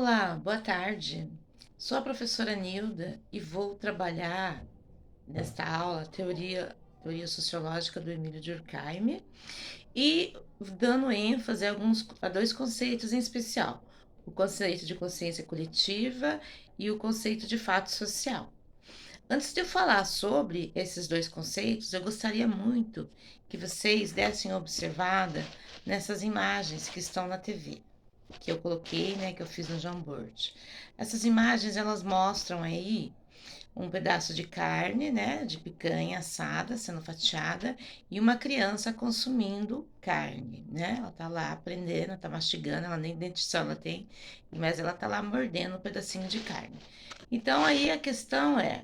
Olá, boa tarde. Sou a professora Nilda e vou trabalhar nesta aula teoria sociológica do Emílio Durkheim e dando ênfase a dois conceitos em especial: o conceito de consciência coletiva e o conceito de fato social. Antes de eu falar sobre esses dois conceitos, eu gostaria muito que vocês dessem uma observada nessas imagens que estão na TV que eu coloquei, né, que eu fiz no Jamboard. Essas imagens elas mostram aí um pedaço de carne, né, de picanha assada sendo fatiada e uma criança consumindo carne, né? Ela tá lá aprendendo, tá mastigando, ela nem dentição ela tem, mas ela tá lá mordendo um pedacinho de carne. Então aí a questão é,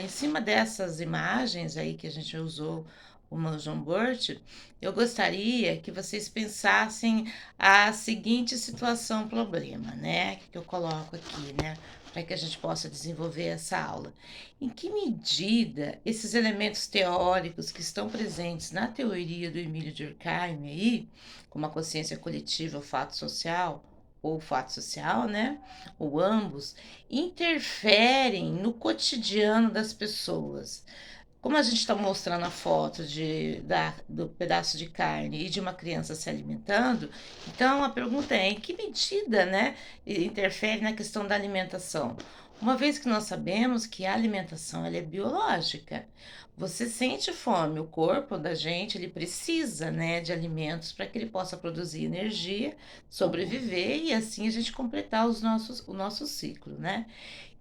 em cima dessas imagens aí que a gente usou o meu Jamboard, eu gostaria que vocês pensassem a seguinte situação problema, né, que eu coloco aqui, né, para que a gente possa desenvolver essa aula. Em que medida esses elementos teóricos que estão presentes na teoria do Emílio Durkheim aí, como a consciência coletiva, o fato social, ou o fato social, né, ou ambos, interferem no cotidiano das pessoas? Como a gente está mostrando a foto do pedaço de carne e de uma criança se alimentando, então a pergunta é em que medida, né, interfere na questão da alimentação? Uma vez que nós sabemos que a alimentação ela é biológica, você sente fome, o corpo da gente ele precisa, né, de alimentos para que ele possa produzir energia, sobreviver e assim a gente completar o nosso ciclo, né?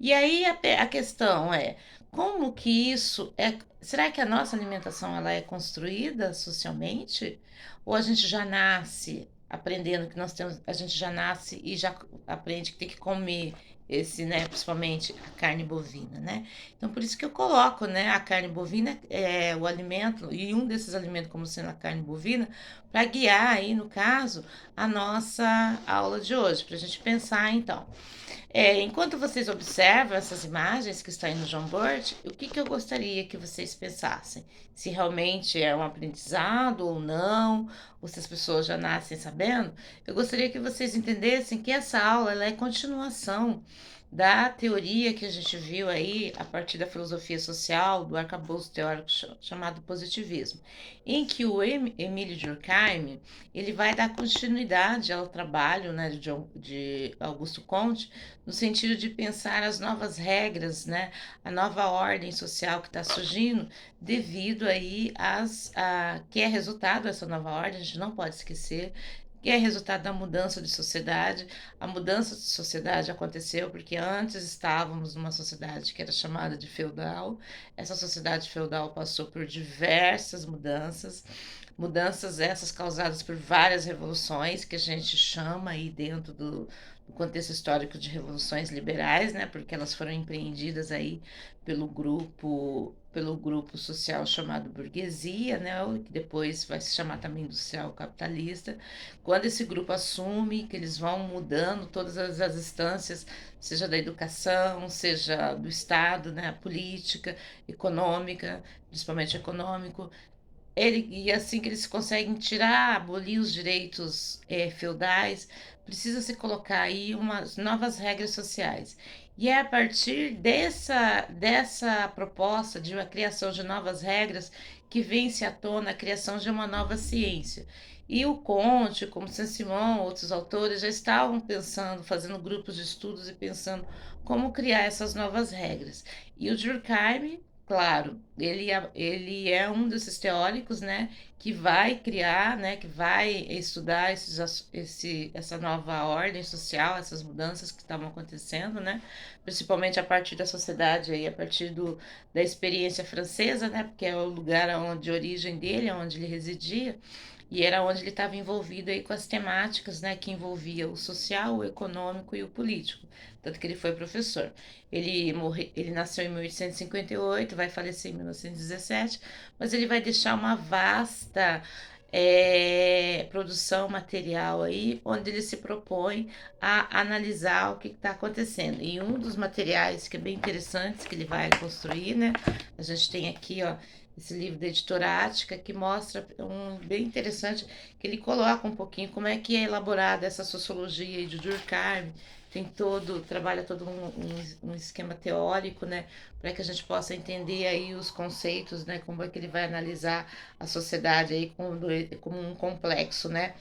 E aí a questão é como que isso é. Será que a nossa alimentação ela é construída socialmente? Ou a gente já nasce aprendendo que nós temos, a gente já nasce e já aprende que tem que comer esse, né, principalmente a carne bovina, né? Então por isso que eu coloco, né, a carne bovina é o alimento e um desses alimentos como sendo a carne bovina para guiar aí no caso a nossa aula de hoje, para a gente pensar então. Enquanto vocês observam essas imagens que estão aí no Jamboard, o que eu gostaria que vocês pensassem? Se realmente é um aprendizado ou não, ou se as pessoas já nascem sabendo, eu gostaria que vocês entendessem que essa aula ela é continuação da teoria que a gente viu aí a partir da filosofia social, do arcabouço teórico chamado positivismo, em que o Emílio Durkheim ele vai dar continuidade ao trabalho, né, de Augusto Comte, no sentido de pensar as novas regras, né, a nova ordem social que está surgindo devido aí que é resultado dessa nova ordem, a gente não pode esquecer, que é resultado da mudança de sociedade. A mudança de sociedade aconteceu porque antes estávamos numa sociedade que era chamada de feudal. Essa sociedade feudal passou por diversas mudanças, mudanças essas causadas por várias revoluções que a gente chama aí dentro do contexto histórico de revoluções liberais, né? Porque elas foram empreendidas aí pelo grupo social chamado burguesia, né? Que depois vai se chamar também industrial capitalista. Quando esse grupo assume que eles vão mudando todas as instâncias, seja da educação, seja do Estado, né? A política, econômica, principalmente econômico, e assim que eles conseguem tirar, abolir os direitos feudais, precisa se colocar aí umas novas regras sociais. E é a partir dessa proposta de uma criação de novas regras que vem-se à tona a criação de uma nova ciência. E o Comte, como Saint-Simon, outros autores já estavam pensando, fazendo grupos de estudos e pensando como criar essas novas regras. E o Durkheim, claro, ele é um desses teóricos, né, que vai criar, né, que vai estudar essa nova ordem social, essas mudanças que estavam acontecendo, né, principalmente a partir da sociedade aí, a partir da experiência francesa, né, porque é o lugar de origem dele, onde ele residia. E era onde ele estava envolvido aí com as temáticas, né, que envolvia o social, o econômico e o político. Tanto que ele foi professor. Ele nasceu em 1858, vai falecer em 1917, mas ele vai deixar uma vasta produção material aí, onde ele se propõe a analisar o que está acontecendo. E um dos materiais que é bem interessante que ele vai construir, né? A gente tem aqui, ó, esse livro da editora Ática, que mostra bem interessante, que ele coloca um pouquinho como é que é elaborada essa sociologia aí de Durkheim, trabalha todo um esquema teórico, né, para que a gente possa entender aí os conceitos, né, como é que ele vai analisar a sociedade aí como um complexo, né,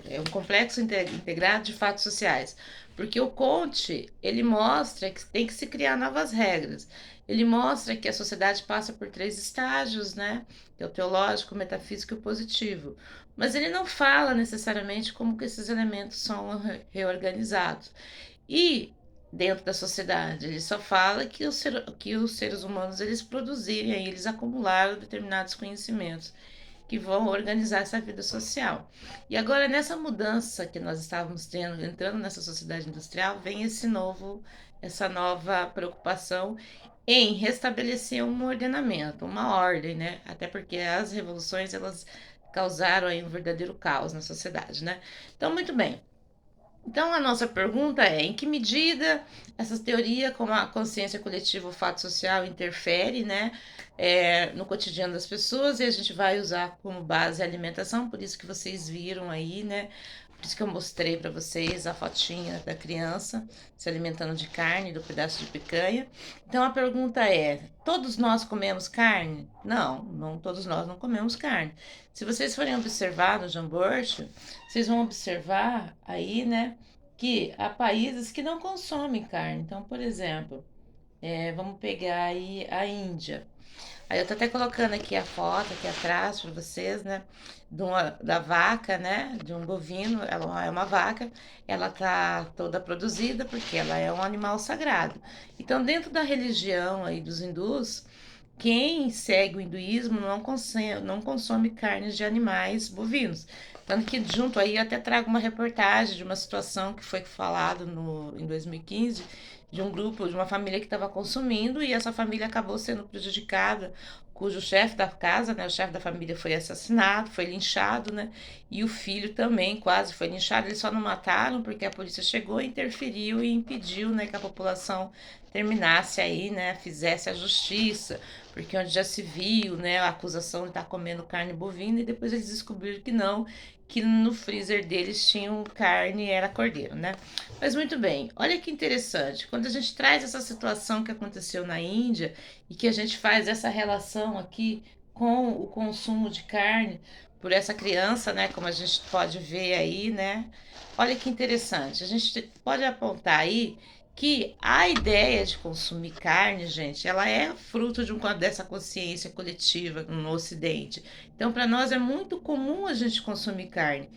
é um complexo integrado de fatos sociais. Porque o Conte, ele mostra que tem que se criar novas regras. Ele mostra que a sociedade passa por 3 estágios, né? Que é o teológico, o metafísico e o positivo. Mas ele não fala necessariamente como que esses elementos são reorganizados. E dentro da sociedade, ele só fala que os seres humanos eles produzirem, aí, eles acumularam determinados conhecimentos que vão organizar essa vida social. E agora, nessa mudança que nós estávamos tendo, entrando nessa sociedade industrial, vem essa nova preocupação em restabelecer um ordenamento, uma ordem, né? Até porque as revoluções, elas causaram aí um verdadeiro caos na sociedade, né? Então, muito bem. Então, a nossa pergunta é: em que medida essa teoria, como a consciência coletiva, o fato social, interfere, né, no cotidiano das pessoas? E a gente vai usar como base a alimentação, por isso que vocês viram aí, né? Por isso que eu mostrei para vocês a fotinha da criança se alimentando de carne, do pedaço de picanha. Então, a pergunta é: todos nós comemos carne? Não, não todos nós não comemos carne. Se vocês forem observar no Jean Bourdieu, vocês vão observar aí, né, que há países que não consomem carne. Então, por exemplo, vamos pegar aí a Índia. Aí eu tô até colocando aqui a foto aqui atrás para vocês, né, da vaca, né, de um bovino. Ela é uma vaca, ela tá toda produzida porque ela é um animal sagrado. Então, dentro da religião aí dos hindus, quem segue o hinduísmo não consome carnes de animais bovinos. Tanto que junto aí eu até trago uma reportagem de uma situação que foi falado em 2015, de um grupo, de uma família que estava consumindo, e essa família acabou sendo prejudicada, cujo chefe da casa, né, o chefe da família foi assassinado, foi linchado, né, e o filho também quase foi linchado. Eles só não mataram porque a polícia chegou, interferiu e impediu, né, que a população terminasse aí, né, fizesse a justiça, porque onde já se viu, né, a acusação de estar comendo carne bovina, e depois eles descobriram que não, que no freezer deles tinham carne e era cordeiro, né? Mas muito bem, olha que interessante, quando a gente traz essa situação que aconteceu na Índia e que a gente faz essa relação aqui com o consumo de carne por essa criança, né, como a gente pode ver aí, né? Olha que interessante, a gente pode apontar aí que a ideia de consumir carne, gente, ela é fruto dessa consciência coletiva no Ocidente. Então, para nós é muito comum a gente consumir carne.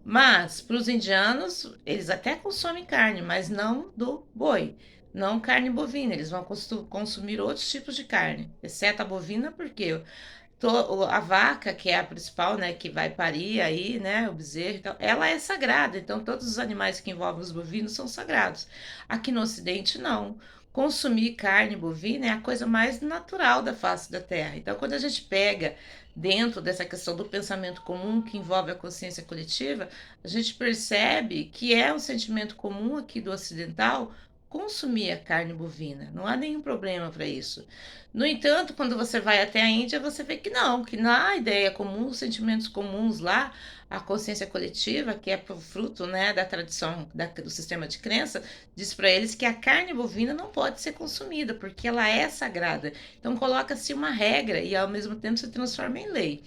Mas, para os indianos, eles até consomem carne, mas não do boi, não carne bovina. Eles vão consumir outros tipos de carne, exceto a bovina, porque a vaca, que é a principal, né, que vai parir aí, né, o bezerro, então, ela é sagrada. Então, todos os animais que envolvem os bovinos são sagrados. Aqui no Ocidente, não. Consumir carne bovina é a coisa mais natural da face da Terra. Então, quando a gente pega dentro dessa questão do pensamento comum que envolve a consciência coletiva, a gente percebe que é um sentimento comum aqui do ocidental consumir a carne bovina. Não há nenhum problema para isso. No entanto, quando você vai até a Índia, você vê que não, que na ideia comum, os sentimentos comuns lá, a consciência coletiva, que é fruto, né, da tradição do sistema de crença, diz para eles que a carne bovina não pode ser consumida, porque ela é sagrada. Então coloca-se uma regra e ao mesmo tempo se transforma em lei.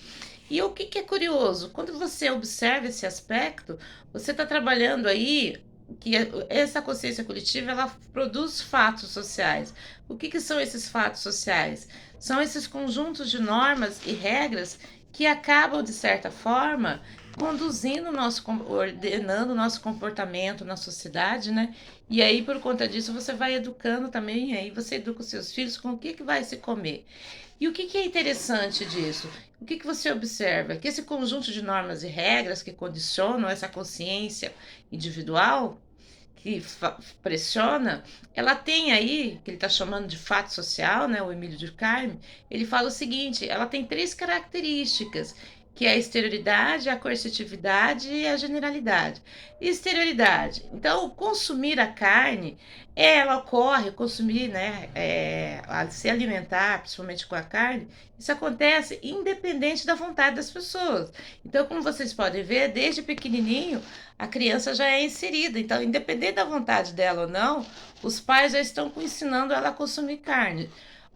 E o que é curioso, quando você observa esse aspecto, você está trabalhando aí que essa consciência coletiva ela produz fatos sociais. O que são esses fatos sociais? São esses conjuntos de normas e regras que acabam, de certa forma, ordenando o nosso comportamento na sociedade, né? E aí, por conta disso, você vai educando também, aí você educa os seus filhos com o que vai se comer. E o que é interessante disso? O que você observa? Que esse conjunto de normas e regras que condicionam essa consciência individual, que pressiona, ela tem aí, que ele está chamando de fato social, né, o Emílio Durkheim, ele fala o seguinte: ela tem 3 características que é a exterioridade, a coercitividade e a generalidade. Exterioridade. Então, consumir a carne, ela ocorre, consumir, né, se alimentar, principalmente com a carne, isso acontece independente da vontade das pessoas. Então, como vocês podem ver, desde pequenininho, a criança já é inserida. Então, independente da vontade dela ou não, os pais já estão ensinando ela a consumir carne.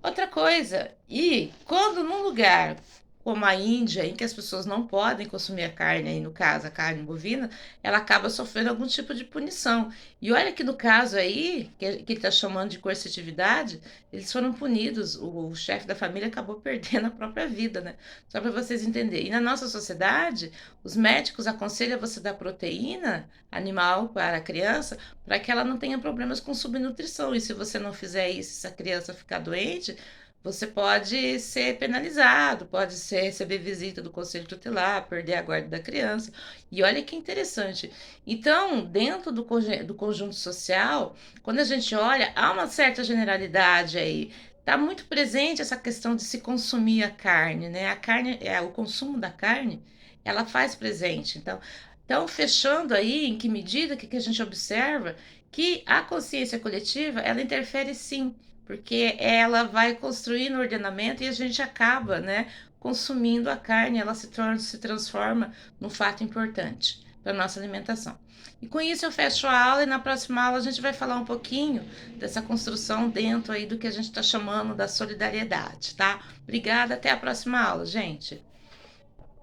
Outra coisa, e quando num lugar como a Índia, em que as pessoas não podem consumir a carne, aí no caso a carne bovina, ela acaba sofrendo algum tipo de punição. E olha que no caso aí, que ele está chamando de coercitividade, eles foram punidos, o chefe da família acabou perdendo a própria vida, né? Só para vocês entenderem. E na nossa sociedade, os médicos aconselham você dar proteína animal para a criança para que ela não tenha problemas com subnutrição. E se você não fizer isso, se a criança ficar doente, você pode ser penalizado, pode receber visita do conselho tutelar, perder a guarda da criança. E olha que interessante. Então, dentro do conjunto social, quando a gente olha, há uma certa generalidade aí. Está muito presente essa questão de se consumir a carne, né? A carne, o consumo da carne, ela faz presente. Então, fechando aí, em que medida que a gente observa que a consciência coletiva, ela interfere sim, porque ela vai construir no ordenamento e a gente acaba, né, consumindo a carne, ela se transforma num fato importante para a nossa alimentação. E com isso eu fecho a aula e na próxima aula a gente vai falar um pouquinho dessa construção dentro aí do que a gente está chamando da solidariedade, tá? Obrigada, até a próxima aula, gente.